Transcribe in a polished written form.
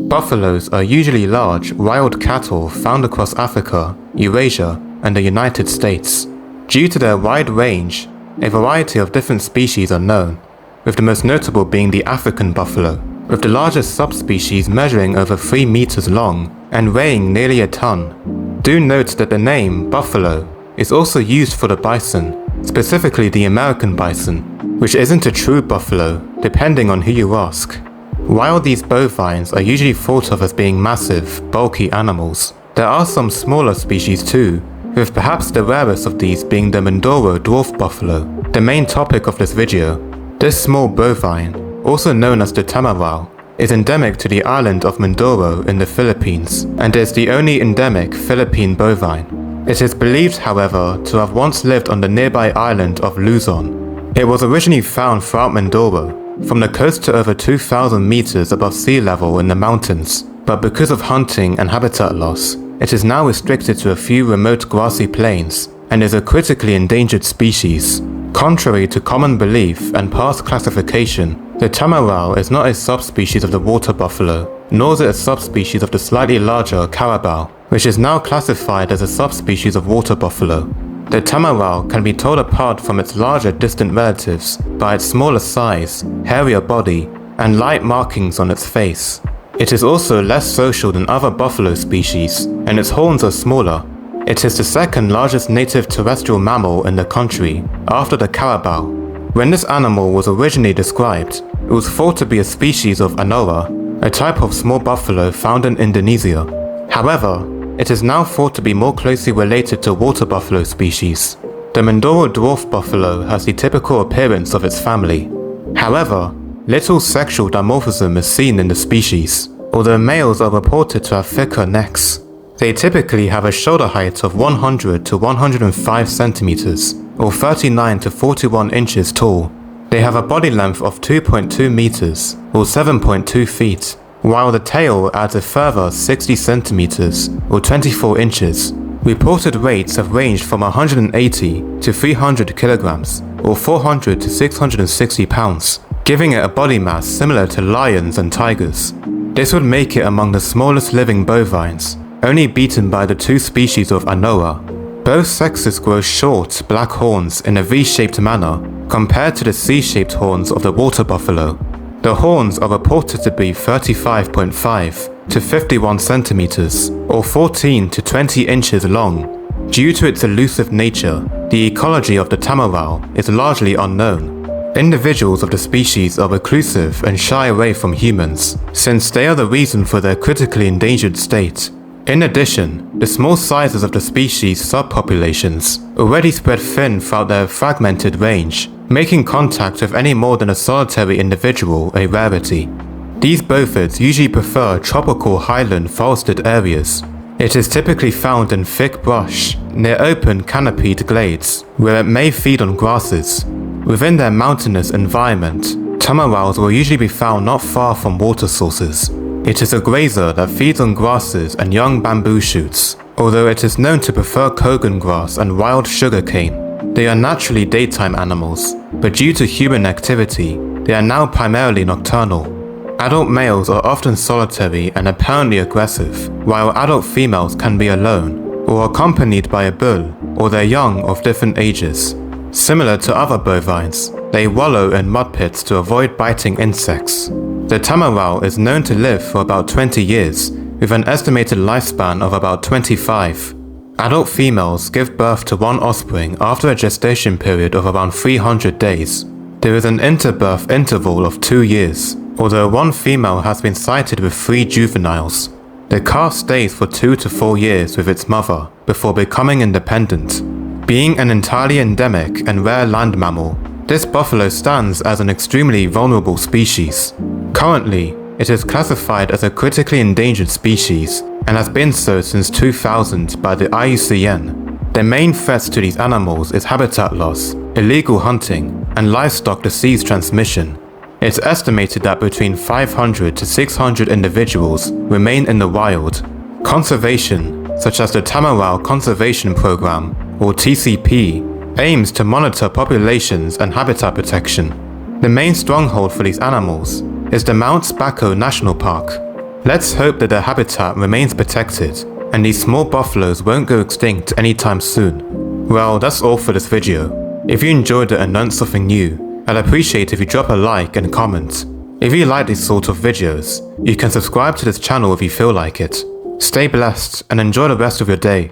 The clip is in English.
Buffaloes are usually large, wild cattle found across Africa, Eurasia, and the United States. Due to their wide range, a variety of different species are known, with the most notable being the African buffalo, with the largest subspecies measuring over 3 meters long and weighing nearly a ton. Do note that the name buffalo is also used for the bison, specifically the American bison, which isn't a true buffalo, depending on who you ask. While these bovines are usually thought of as being massive, bulky animals, there are some smaller species too, with perhaps the rarest of these being the Mindoro dwarf buffalo, the main topic of this video. This small bovine, also known as the Tamaraw, is endemic to the island of Mindoro in the Philippines, and is the only endemic Philippine bovine. It is believed, however, to have once lived on the nearby island of Luzon. It was originally found throughout Mindoro, from the coast to over 2,000 meters above sea level in the mountains, but because of hunting and habitat loss, it is now restricted to a few remote grassy plains and is a critically endangered species. Contrary to common belief and past classification, the Tamaraw is not a subspecies of the water buffalo, nor is it a subspecies of the slightly larger carabao, which is now classified as a subspecies of water buffalo. The Tamaraw can be told apart from its larger distant relatives by its smaller size, hairier body, and light markings on its face. It is also less social than other buffalo species, and its horns are smaller. It is the second largest native terrestrial mammal in the country, after the carabao. When this animal was originally described, it was thought to be a species of anoa, a type of small buffalo found in Indonesia. However, it is now thought to be more closely related to water buffalo species. The Mindoro dwarf buffalo has the typical appearance of its family. However, little sexual dimorphism is seen in the species, although males are reported to have thicker necks. They typically have a shoulder height of 100 to 105 centimeters, or 39 to 41 inches tall. They have a body length of 2.2 meters, or 7.2 feet, while the tail adds a further 60 centimeters, or 24 inches. Reported weights have ranged from 180 to 300 kilograms, or 400 to 660 pounds, giving it a body mass similar to lions and tigers. This would make it among the smallest living bovines, only beaten by the 2 species of anoa. Both sexes grow short, black horns in a V-shaped manner, compared to the C-shaped horns of the water buffalo. The horns are reported to be 35.5 to 51 centimeters, or 14 to 20 inches long. Due to its elusive nature, the ecology of the Tamaraw is largely unknown. Individuals of the species are reclusive and shy away from humans, since they are the reason for their critically endangered state. In addition, the small sizes of the species' subpopulations already spread thin throughout their fragmented range, making contact with any more than a solitary individual a rarity. These bovids usually prefer tropical highland forested areas. It is typically found in thick brush, near open canopied glades, where it may feed on grasses. Within their mountainous environment, Tamaraws will usually be found not far from water sources. It is a grazer that feeds on grasses and young bamboo shoots, although it is known to prefer kogan grass and wild sugar cane. They are naturally daytime animals, but due to human activity, they are now primarily nocturnal. Adult males are often solitary and apparently aggressive, while adult females can be alone, or accompanied by a bull, or their young of different ages. Similar to other bovines, they wallow in mud pits to avoid biting insects. The Tamaraw is known to live for about 20 years, with an estimated lifespan of about 25. Adult females give birth to 1 offspring after a gestation period of around 300 days. There is an interbirth interval of 2 years, although 1 female has been sighted with 3 juveniles. The calf stays for 2 to 4 years with its mother before becoming independent. Being an entirely endemic and rare land mammal, this buffalo stands as an extremely vulnerable species. Currently, it is classified as a critically endangered species and has been so since 2000 by the IUCN. The main threats to these animals is habitat loss, illegal hunting, and livestock disease transmission. It's estimated that between 500 to 600 individuals remain in the wild. Conservation, such as the Tamaraw Conservation Program, or TCP, aims to monitor populations and habitat protection. The main stronghold for these animals is the Mount Spacco National Park. Let's hope that their habitat remains protected and these small buffaloes won't go extinct anytime soon. Well, that's all for this video. If you enjoyed it and learned something new, I'd appreciate if you drop a like and comment. If you like these sort of videos, you can subscribe to this channel if you feel like it. Stay blessed and enjoy the rest of your day.